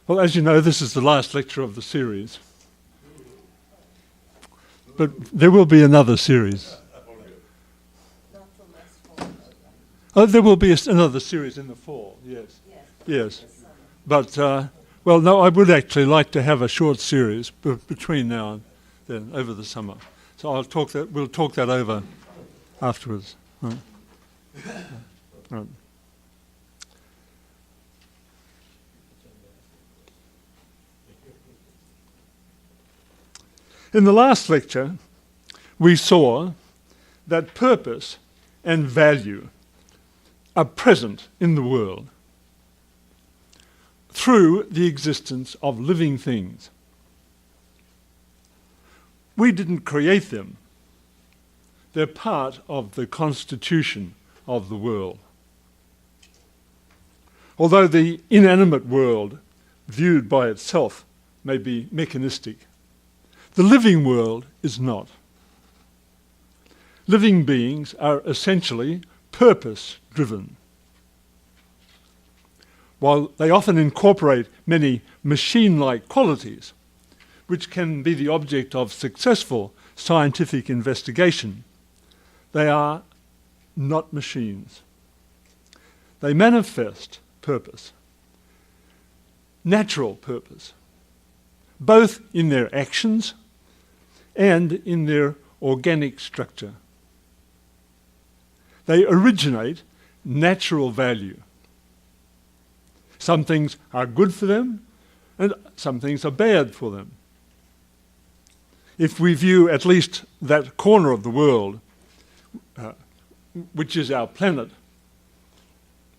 Well, as you know, this is the last lecture of the series. But there will be another series. Oh, there will be another series in the fall, yes. Yes. But, well, no, I would actually like to have a short series between now and then, over the summer. So we'll talk that over afterwards. Right. Right. In the last lecture, we saw that purpose and value are present in the world through the existence of living things. We didn't create them. They're part of the constitution of the world. Although the inanimate world, viewed by itself, may be mechanistic, the living world is not. Living beings are essentially purpose-driven. While they often incorporate many machine-like qualities, which can be the object of successful scientific investigation, they are not machines. They manifest purpose, natural purpose, both in their actions and in their organic structure. They originate natural value. Some things are good for them and some things are bad for them. If we view at least that corner of the world, which is our planet,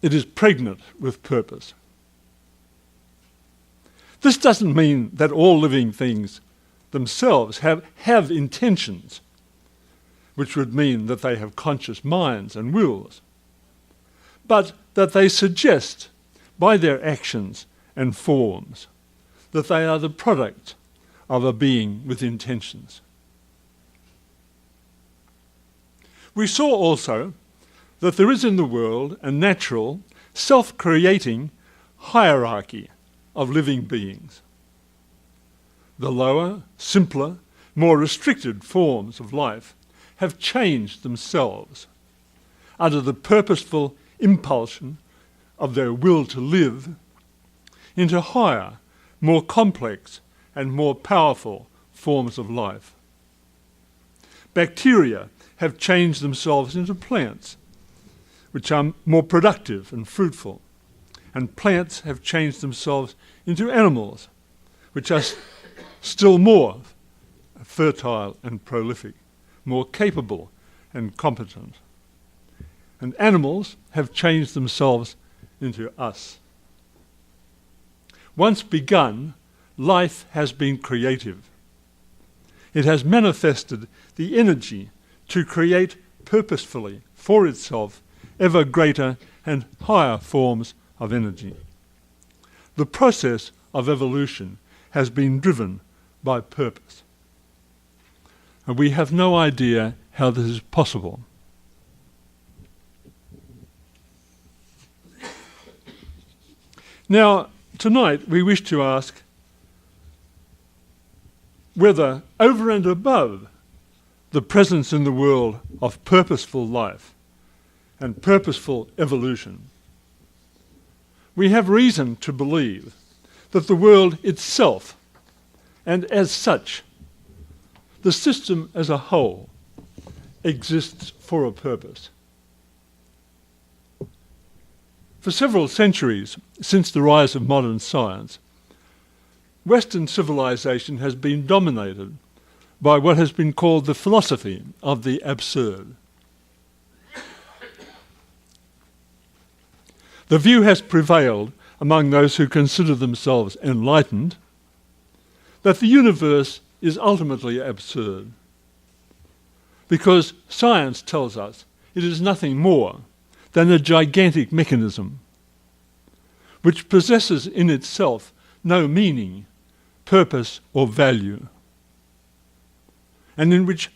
it is pregnant with purpose. This doesn't mean that all living things themselves have intentions, which would mean that they have conscious minds and wills, but that they suggest by their actions and forms that they are the product of a being with intentions. We saw also that there is in the world a natural, self-creating hierarchy of living beings. The lower, simpler, more restricted forms of life have changed themselves under the purposeful impulsion of their will to live into higher, more complex and more powerful forms of life. Bacteria have changed themselves into plants, which are more productive and fruitful, and plants have changed themselves into animals, which are still more fertile and prolific, more capable and competent. And animals have changed themselves into us. Once begun, life has been creative. It has manifested the energy to create purposefully for itself ever greater and higher forms of energy. The process of evolution has been driven by purpose. And we have no idea how this is possible. Now, tonight we wish to ask whether, over and above the presence in the world of purposeful life and purposeful evolution, we have reason to believe that the world itself, and as such, the system as a whole, exists for a purpose. For several centuries since the rise of modern science, Western civilization has been dominated by what has been called the philosophy of the absurd. The view has prevailed among those who consider themselves enlightened that the universe is ultimately absurd, because science tells us it is nothing more than a gigantic mechanism which possesses in itself no meaning, purpose or value, and in which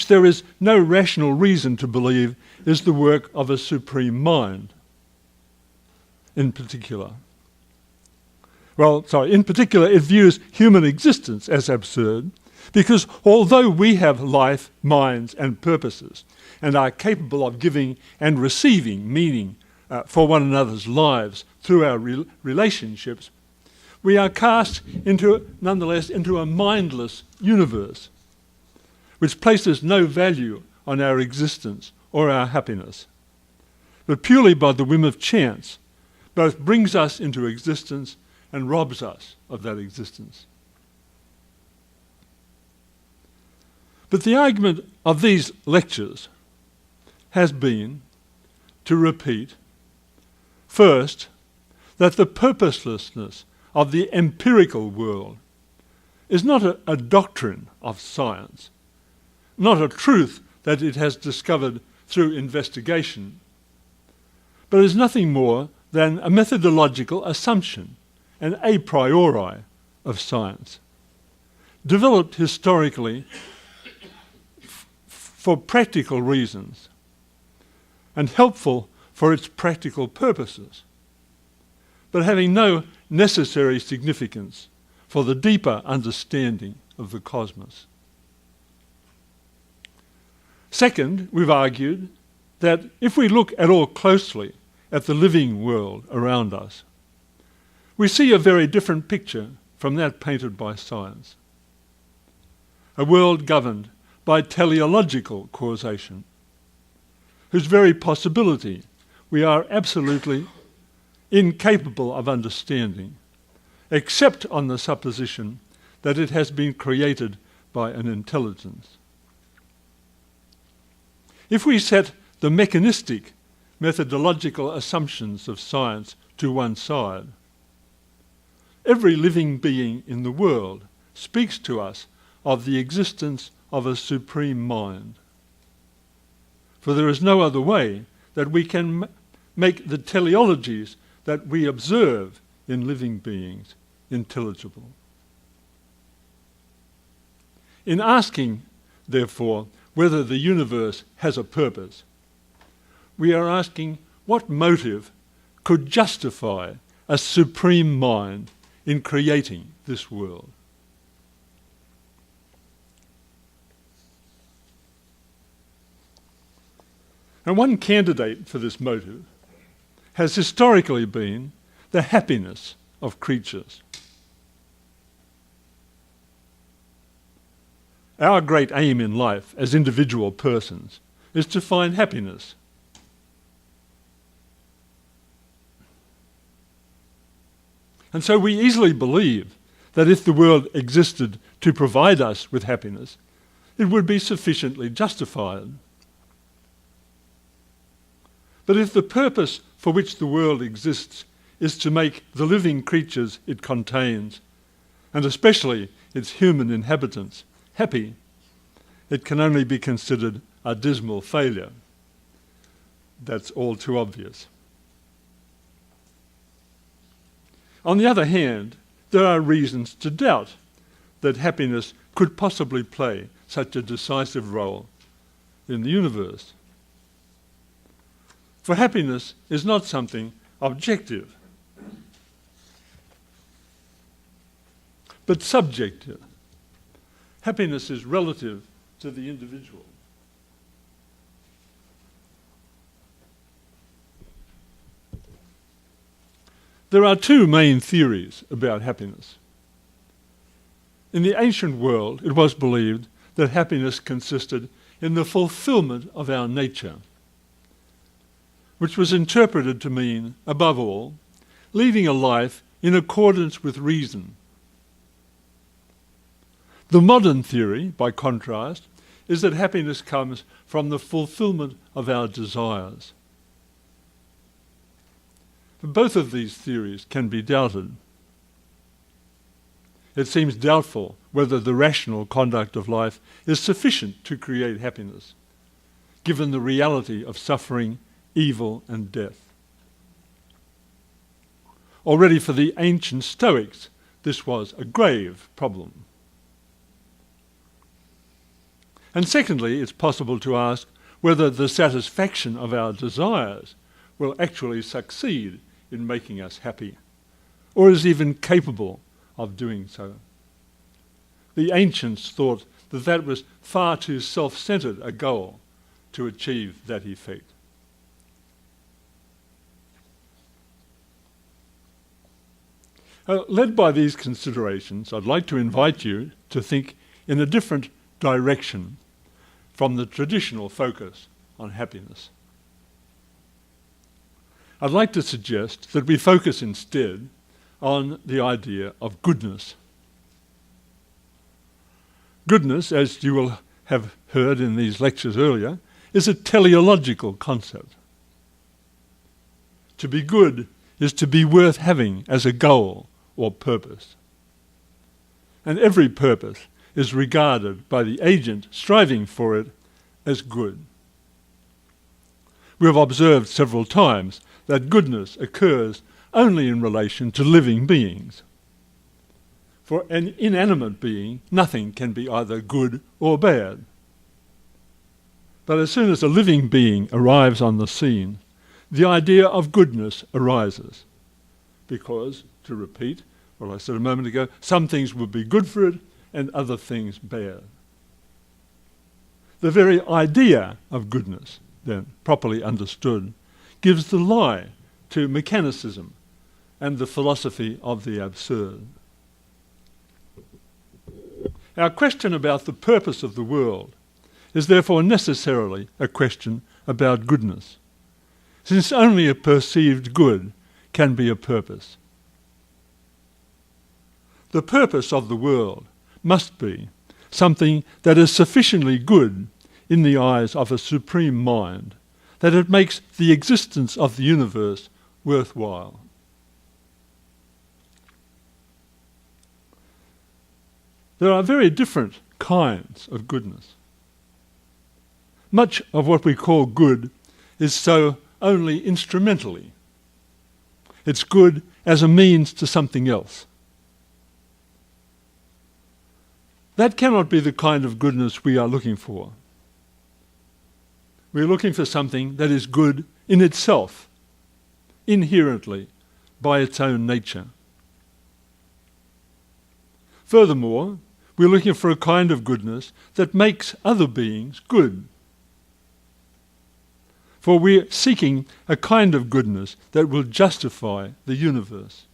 there is no rational reason to believe is the work of a supreme mind in particular. In particular, it views human existence as absurd because although we have life, minds and purposes and are capable of giving and receiving meaning for one another's lives through our relationships, we are cast nonetheless into a mindless universe which places no value on our existence or our happiness, but purely by the whim of chance both brings us into existence and robs us of that existence. But the argument of these lectures has been to repeat, first, that the purposelessness of the empirical world is not a doctrine of science, not a truth that it has discovered through investigation, but is nothing more than a methodological assumption, an a priori of science, developed historically for practical reasons and helpful for its practical purposes, but having no necessary significance for the deeper understanding of the cosmos. Second, we've argued that if we look at all closely at the living world around us, we see a very different picture from that painted by science. A world governed by teleological causation, whose very possibility we are absolutely incapable of understanding, except on the supposition that it has been created by an intelligence. If we set the mechanistic, methodological assumptions of science to one side, every living being in the world speaks to us of the existence of a supreme mind. For there is no other way that we can make the teleologies that we observe in living beings intelligible. In asking, therefore, whether the universe has a purpose, we are asking what motive could justify a supreme mind in creating this world. And one candidate for this motive has historically been the happiness of creatures. Our great aim in life as individual persons is to find happiness. And so we easily believe that if the world existed to provide us with happiness, it would be sufficiently justified. But if the purpose for which the world exists is to make the living creatures it contains, and especially its human inhabitants, happy, it can only be considered a dismal failure. That's all too obvious. On the other hand, there are reasons to doubt that happiness could possibly play such a decisive role in the universe. For happiness is not something objective, but subjective. Happiness is relative to the individual. There are two main theories about happiness. In the ancient world, it was believed that happiness consisted in the fulfillment of our nature, which was interpreted to mean, above all, leading a life in accordance with reason. The modern theory, by contrast, is that happiness comes from the fulfillment of our desires. Both of these theories can be doubted. It seems doubtful whether the rational conduct of life is sufficient to create happiness, given the reality of suffering, evil and death. Already for the ancient Stoics, this was a grave problem. And secondly, it's possible to ask whether the satisfaction of our desires will actually succeed in making us happy, or is even capable of doing so. The ancients thought that that was far too self-centred a goal to achieve that effect. Led by these considerations, I'd like to invite you to think in a different direction from the traditional focus on happiness. I'd like to suggest that we focus instead on the idea of goodness. Goodness, as you will have heard in these lectures earlier, is a teleological concept. To be good is to be worth having as a goal or purpose. And every purpose is regarded by the agent striving for it as good. We have observed several times that goodness occurs only in relation to living beings. For an inanimate being, nothing can be either good or bad. But as soon as a living being arrives on the scene, the idea of goodness arises. Because, to repeat what I said a moment ago, some things will be good for it and other things bad. The very idea of goodness, then, properly understood, gives the lie to mechanicism and the philosophy of the absurd. Our question about the purpose of the world is therefore necessarily a question about goodness, since only a perceived good can be a purpose. The purpose of the world must be something that is sufficiently good in the eyes of a supreme mind that it makes the existence of the universe worthwhile. There are very different kinds of goodness. Much of what we call good is so only instrumentally. It's good as a means to something else. That cannot be the kind of goodness we are looking for. We're looking for something that is good in itself, inherently, by its own nature. Furthermore, we're looking for a kind of goodness that makes other beings good. For we're seeking a kind of goodness that will justify the universe.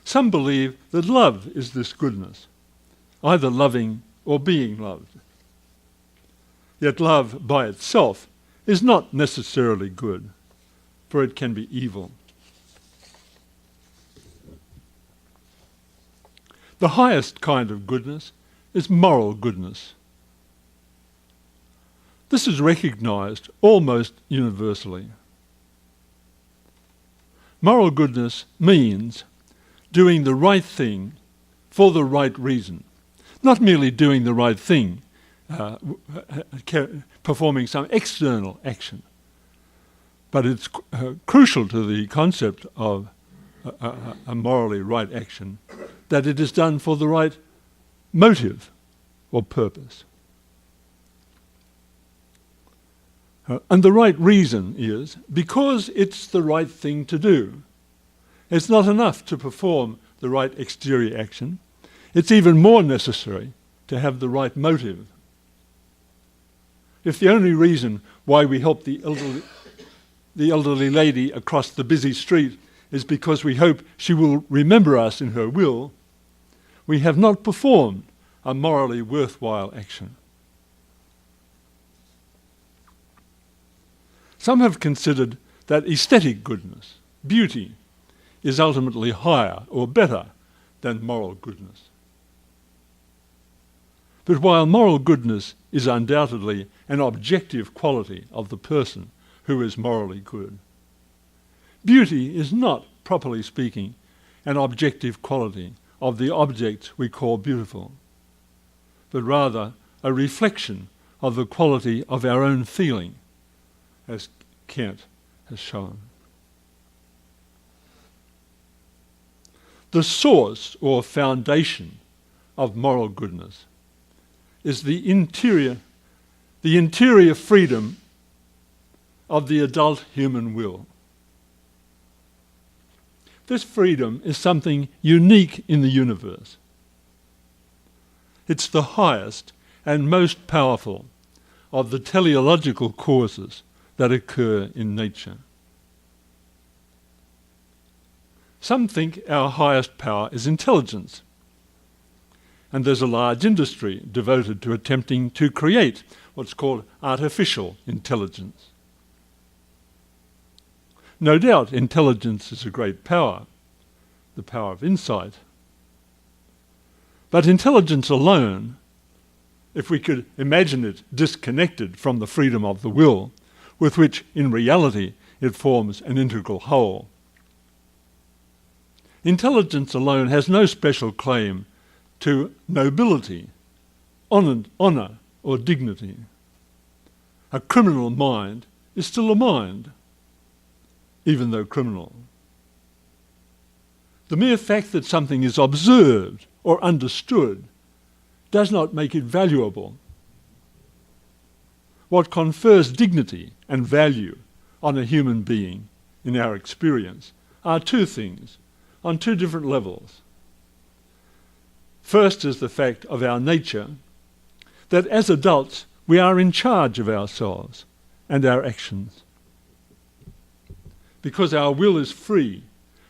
Some believe that love is this goodness, either loving or being loved. Yet love by itself is not necessarily good, for it can be evil. The highest kind of goodness is moral goodness. This is recognized almost universally. Moral goodness means doing the right thing for the right reason, not merely doing the right thing, performing some external action, but it's crucial to the concept of a morally right action that it is done for the right motive or purpose. And the right reason is because it's the right thing to do. It's not enough to perform the right exterior action. It's even more necessary to have the right motive. If the only reason why we help the elderly lady across the busy street is because we hope she will remember us in her will, we have not performed a morally worthwhile action. Some have considered that aesthetic goodness, beauty, is ultimately higher or better than moral goodness. But while moral goodness is undoubtedly an objective quality of the person who is morally good, beauty is not, properly speaking, an objective quality of the objects we call beautiful, but rather a reflection of the quality of our own feeling, as Kant has shown. The source or foundation of moral goodness is the interior freedom of the adult human will. This freedom is something unique in the universe. It's the highest and most powerful of the teleological causes that occur in nature. Some think our highest power is intelligence, and there's a large industry devoted to attempting to create what's called artificial intelligence. No doubt intelligence is a great power, the power of insight. But intelligence alone, if we could imagine it disconnected from the freedom of the will, with which in reality it forms an integral whole, intelligence alone has no special claim to nobility, honour or dignity. A criminal mind is still a mind, even though criminal. The mere fact that something is observed or understood does not make it valuable. What confers dignity and value on a human being, in our experience, are two things, on two different levels. First is the fact of our nature, that as adults we are in charge of ourselves and our actions. Because our will is free,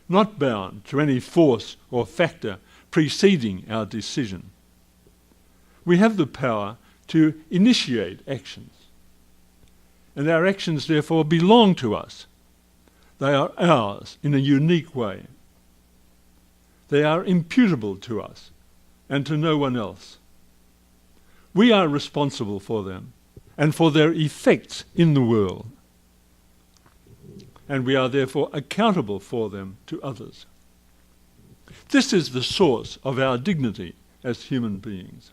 not bound to any force or factor preceding our decision, we have the power to initiate actions. And our actions therefore belong to us. They are ours in a unique way. They are imputable to us and to no one else. We are responsible for them and for their effects in the world. And we are therefore accountable for them to others. This is the source of our dignity as human beings.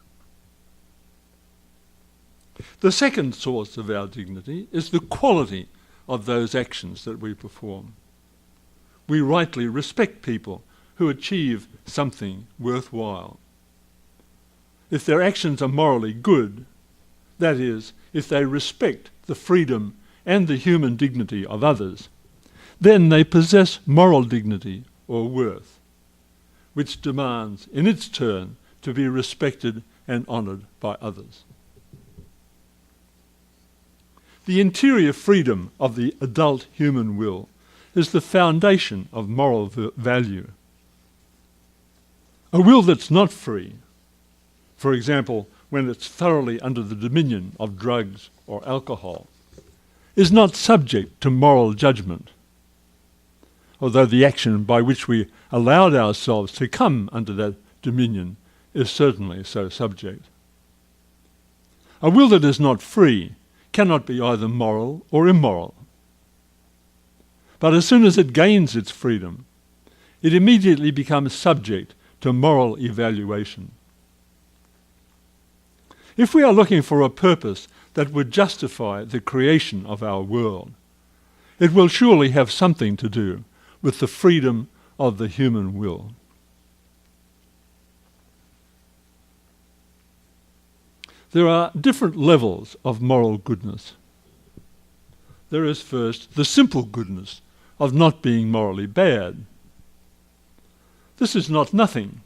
The second source of our dignity is the quality of those actions that we perform. We rightly respect people who achieve something worthwhile. If their actions are morally good, that is, if they respect the freedom and the human dignity of others, then they possess moral dignity or worth, which demands in its turn to be respected and honoured by others. The interior freedom of the adult human will is the foundation of moral value. A will that's not free, for example, when it's thoroughly under the dominion of drugs or alcohol, is not subject to moral judgment, although the action by which we allowed ourselves to come under that dominion is certainly so subject. A will that is not free cannot be either moral or immoral. But as soon as it gains its freedom, it immediately becomes subject to moral evaluation. If we are looking for a purpose that would justify the creation of our world, it will surely have something to do with the freedom of the human will. There are different levels of moral goodness. There is first the simple goodness of not being morally bad. This is not nothing,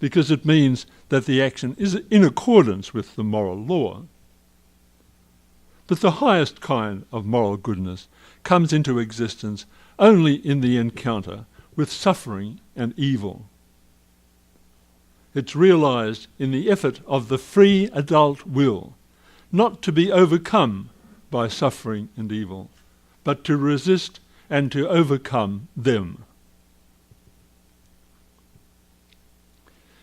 because it means that the action is in accordance with the moral law. But the highest kind of moral goodness comes into existence only in the encounter with suffering and evil. It's realized in the effort of the free adult will not to be overcome by suffering and evil, but to resist and to overcome them.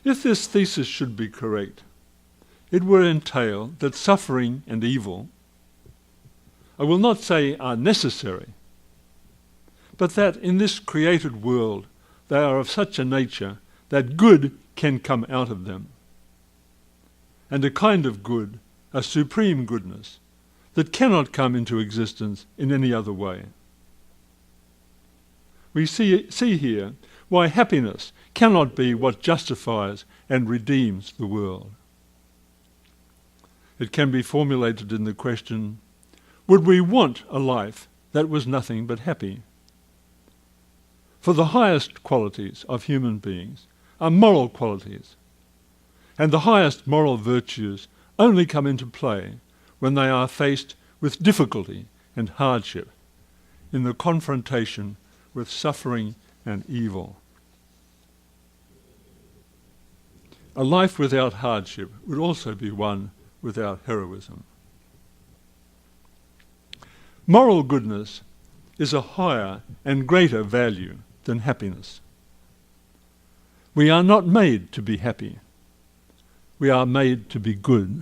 If this thesis should be correct, it would entail that suffering and evil, I will not say are necessary, but that in this created world they are of such a nature that good can come out of them, and a kind of good, a supreme goodness, that cannot come into existence in any other way. We see here why happiness cannot be what justifies and redeems the world. It can be formulated in the question, would we want a life that was nothing but happy? For the highest qualities of human beings are moral qualities, and the highest moral virtues only come into play when they are faced with difficulty and hardship in the confrontation with suffering and evil. A life without hardship would also be one without heroism. Moral goodness is a higher and greater value than happiness. We are not made to be happy. We are made to be good.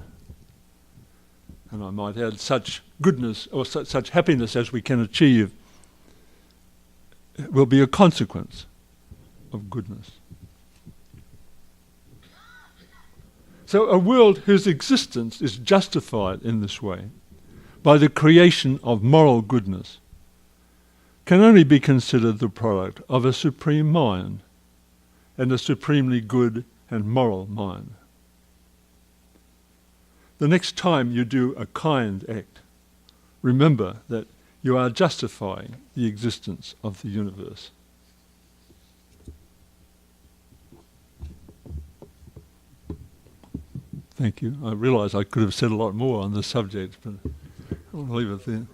And I might add, such goodness or such happiness as we can achieve will be a consequence of goodness. So a world whose existence is justified in this way by the creation of moral goodness can only be considered the product of a supreme mind and a supremely good and moral mind. The next time you do a kind act, remember that you are justifying the existence of the universe. Thank you. I realise I could have said a lot more on this subject, but I'll leave it there.